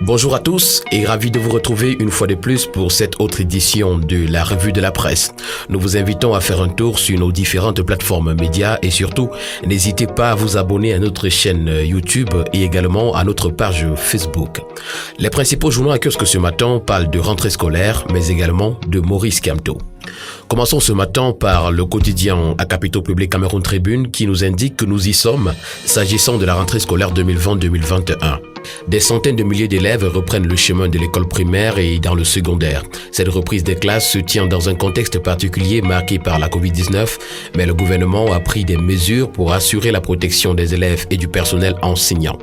Bonjour à tous et ravi de vous retrouver une fois de plus pour cette autre édition de la Revue de la Presse. Nous vous invitons à faire un tour sur nos différentes plateformes médias et surtout, n'hésitez pas à vous abonner à notre chaîne YouTube et également à notre page Facebook. Les principaux journaux à kiosque ce matin parlent de rentrée scolaire mais également de Maurice Kamto. Commençons ce matin par le quotidien à capitaux publics Cameroun Tribune qui nous indique que nous y sommes s'agissant de la rentrée scolaire 2020-2021. Des centaines de milliers d'élèves reprennent le chemin de l'école primaire et dans le secondaire. Cette reprise des classes se tient dans un contexte particulier marqué par la Covid-19, mais le gouvernement a pris des mesures pour assurer la protection des élèves et du personnel enseignant.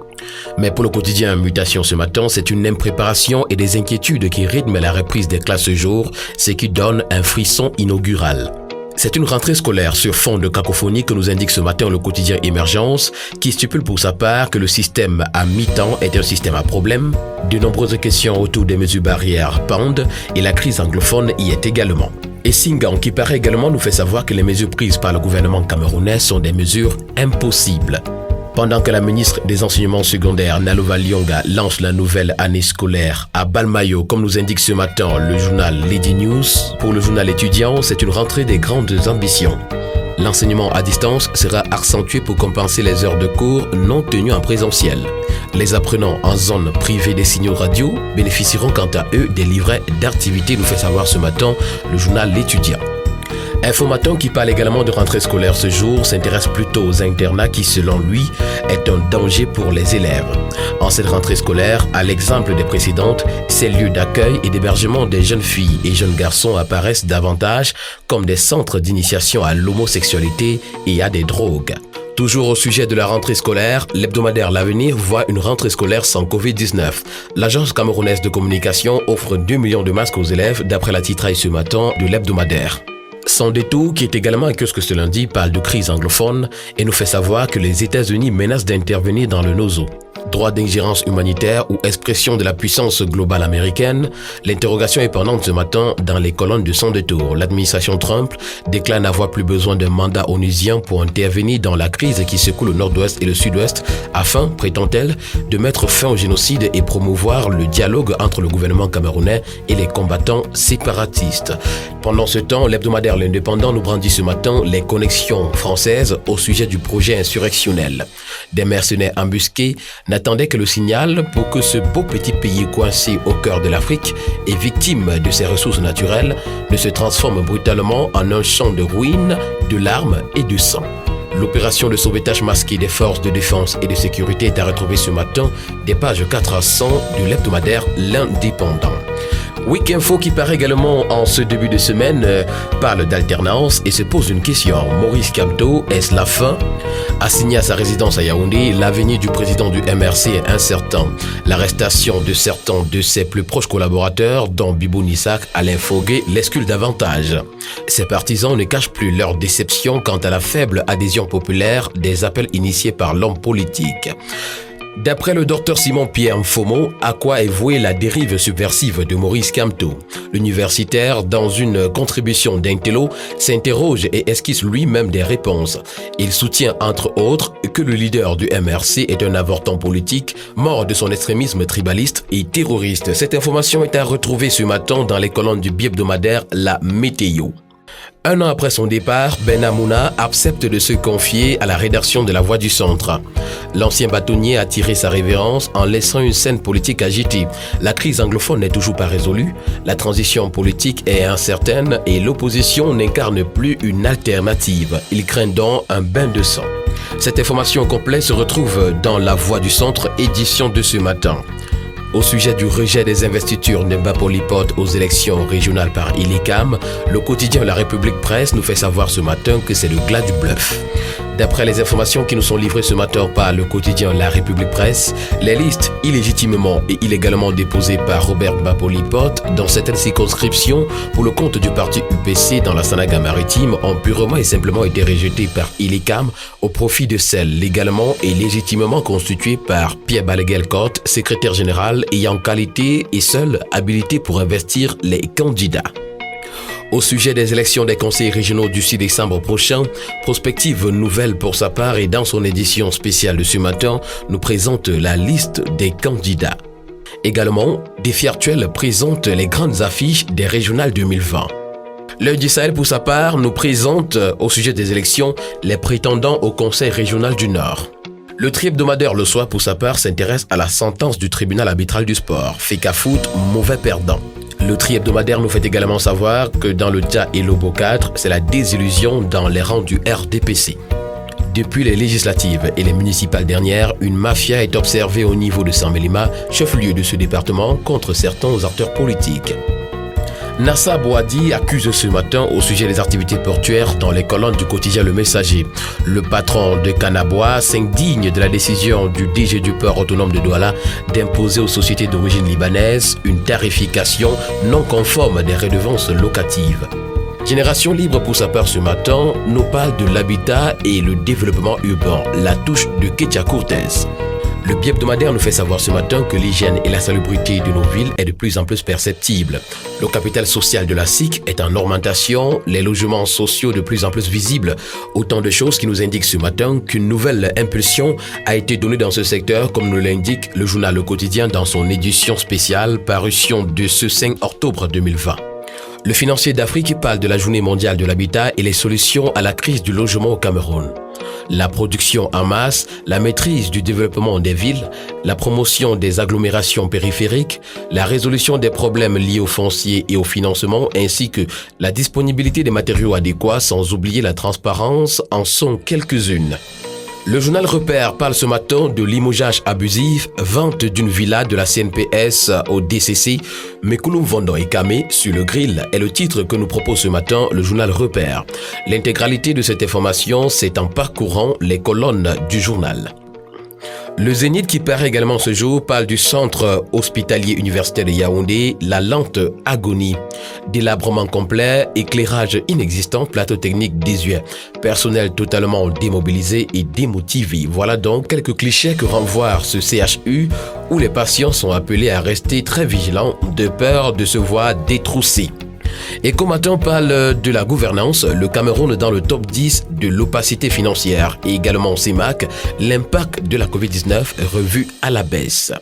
Mais pour le quotidien Mutation ce matin, c'est une impréparation et des inquiétudes qui rythment la reprise des classes ce jour, ce qui donne un frisson inaugural. C'est une rentrée scolaire sur fond de cacophonie que nous indique ce matin le quotidien Émergence, qui stipule pour sa part que le système à mi-temps est un système à problème. De nombreuses questions autour des mesures barrières pendent et la crise anglophone y est également. Et Singan, qui paraît également, nous fait savoir que les mesures prises par le gouvernement camerounais sont des mesures impossibles. Pendant que la ministre des Enseignements secondaires, Nalova Lyonga, lance la nouvelle année scolaire à Balmayo, comme nous indique ce matin le journal Lady News, pour le journal étudiant, c'est une rentrée des grandes ambitions. L'enseignement à distance sera accentué pour compenser les heures de cours non tenues en présentiel. Les apprenants en zone privée des signaux radio bénéficieront quant à eux des livrets d'activités, nous fait savoir ce matin le journal L'étudiant. Infomaton, qui parle également de rentrée scolaire ce jour, s'intéresse plutôt aux internats qui, selon lui, est un danger pour les élèves. En cette rentrée scolaire, à l'exemple des précédentes, ces lieux d'accueil et d'hébergement des jeunes filles et jeunes garçons apparaissent davantage comme des centres d'initiation à l'homosexualité et à des drogues. Toujours au sujet de la rentrée scolaire, l'hebdomadaire L'Avenir voit une rentrée scolaire sans Covid-19. L'agence camerounaise de communication offre 2 millions de masques aux élèves d'après la titraille ce matin de l'hebdomadaire. Sans détour, qui est également un kiosque ce lundi, parle de crise anglophone et nous fait savoir que les États-Unis menacent d'intervenir dans le Nozo. Droit d'ingérence humanitaire ou expression de la puissance globale américaine, l'interrogation est pendante ce matin dans les colonnes de Sans détour. L'administration Trump déclare n'avoir plus besoin d'un mandat onusien pour intervenir dans la crise qui secoue le nord-ouest et le sud-ouest afin, prétend-elle, de mettre fin au génocide et promouvoir le dialogue entre le gouvernement camerounais et les combattants séparatistes. Pendant ce temps, l'hebdomadaire L'Indépendant nous brandit ce matin les connexions françaises au sujet du projet insurrectionnel. Des mercenaires embusqués n'attendaient que le signal pour que ce beau petit pays coincé au cœur de l'Afrique et victime de ses ressources naturelles ne se transforme brutalement en un champ de ruines, de larmes et de sang. L'opération de sauvetage masqué des forces de défense et de sécurité est à retrouver ce matin des pages 4 à 100 de l'hebdomadaire L'Indépendant. Week Info, qui paraît également en ce début de semaine, parle d'alternance et se pose une question. Maurice Kamto, est-ce la fin? Assigné à sa résidence à Yaoundé, l'avenir du président du MRC est incertain. L'arrestation de certains de ses plus proches collaborateurs, dont Bibou Nissak, Alain Fogué, l'exclut davantage. Ses partisans ne cachent plus leur déception quant à la faible adhésion populaire des appels initiés par l'homme politique. D'après le docteur Simon-Pierre Mfomo, à quoi est vouée la dérive subversive de Maurice Kamto? L'universitaire, dans une contribution d'Intello, s'interroge et esquisse lui-même des réponses. Il soutient entre autres que le leader du MRC est un avorton politique, mort de son extrémisme tribaliste et terroriste. Cette information est à retrouver ce matin dans les colonnes du bi-hebdomadaire La Météo. Un an après son départ, Ben Hamouna accepte de se confier à la rédaction de La Voix du Centre. L'ancien bâtonnier a tiré sa révérence en laissant une scène politique agitée. La crise anglophone n'est toujours pas résolue, la transition politique est incertaine et l'opposition n'incarne plus une alternative. Il craint donc un bain de sang. Cette information complète se retrouve dans La Voix du Centre, édition de ce matin. Au sujet du rejet des investitures de Bapoli Pot aux élections régionales par ILECAM, le quotidien La République Presse nous fait savoir ce matin que c'est le glas du bluff. D'après les informations qui nous sont livrées ce matin par le quotidien La République Presse, les listes illégitimement et illégalement déposées par Robert Bapoli Pot dans certaines circonscriptions pour le compte du parti UPC dans la Sanaga-Maritime ont purement et simplement été rejetées par ILECAM au profit de celles légalement et légitimement constituées par Pierre Balaguel-Cotte, secrétaire général ayant qualité et seule habilité pour investir les candidats. Au sujet des élections des conseils régionaux du 6 décembre prochain, Prospective Nouvelle pour sa part et dans son édition spéciale de ce matin nous présente la liste des candidats. Également, Défi Actuel présente les grandes affiches des régionales 2020. L'Œil du Sahel, pour sa part, nous présente, au sujet des élections, les prétendants au Conseil régional du Nord. Le tri-hebdomadaire Le Soir, pour sa part, s'intéresse à la sentence du tribunal arbitral du sport. Fecafoot, mauvais perdant. Le tri-hebdomadaire nous fait également savoir que dans le Dia et Lobo 4, c'est la désillusion dans les rangs du RDPC. Depuis les législatives et les municipales dernières, une mafia est observée au niveau de Saint-Mélima, chef-lieu de ce département, contre certains acteurs politiques. Nassa Boadi accuse ce matin au sujet des activités portuaires dans les colonnes du quotidien Le Messager. Le patron de Canabois s'indigne de la décision du DG du port autonome de Douala d'imposer aux sociétés d'origine libanaise une tarification non conforme des redevances locatives. Génération Libre, pour sa part ce matin, nous parle de l'habitat et le développement urbain, la touche de Ketia Cortez. Le bi-hebdomadaire nous fait savoir ce matin que l'hygiène et la salubrité de nos villes est de plus en plus perceptible. Le capital social de la SIC est en augmentation, les logements sociaux de plus en plus visibles. Autant de choses qui nous indiquent ce matin qu'une nouvelle impulsion a été donnée dans ce secteur, comme nous l'indique le journal Le Quotidien dans son édition spéciale, parution de ce 5 octobre 2020. Le Financier d'Afrique parle de la Journée mondiale de l'habitat et les solutions à la crise du logement au Cameroun. La production en masse, la maîtrise du développement des villes, la promotion des agglomérations périphériques, la résolution des problèmes liés au foncier et au financement, ainsi que la disponibilité des matériaux adéquats, sans oublier la transparence, en sont quelques-unes. Le journal Repère parle ce matin de limogeage abusif, vente d'une villa de la CNPS au DCC, Mekoulou Vondon et Kamé sur le grill est le titre que nous propose ce matin le journal Repère. L'intégralité de cette information, c'est en parcourant les colonnes du journal. Le Zénith qui paraît également ce jour parle du centre hospitalier universitaire de Yaoundé, la lente agonie. Délabrement complet, éclairage inexistant, plateau technique désuet, personnel totalement démobilisé et démotivé. Voilà donc quelques clichés que renvoie ce CHU où les patients sont appelés à rester très vigilants de peur de se voir détroussés. Et comme on parle de la gouvernance, le Cameroun dans le top 10 de l'opacité financière et également au CEMAC, l'impact de la Covid-19 revu à la baisse.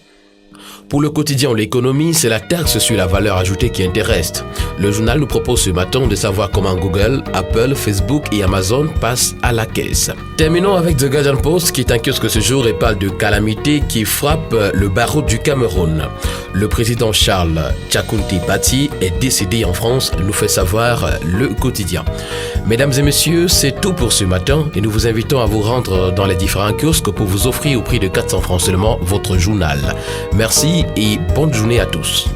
Pour le quotidien L'économie, c'est la taxe sur la valeur ajoutée qui intéresse. Le journal nous propose ce matin de savoir comment Google, Apple, Facebook et Amazon passent à la caisse. Terminons avec The Guardian Post qui est un kiosque ce jour et parle de calamités qui frappent le barreau du Cameroun. Le président Charles Tchakounti Bati est décédé en France, nous fait savoir le quotidien. Mesdames et messieurs, c'est tout pour ce matin et nous vous invitons à vous rendre dans les différents kiosques pour vous offrir au prix de 400 francs seulement votre journal. Merci et bonne journée à tous.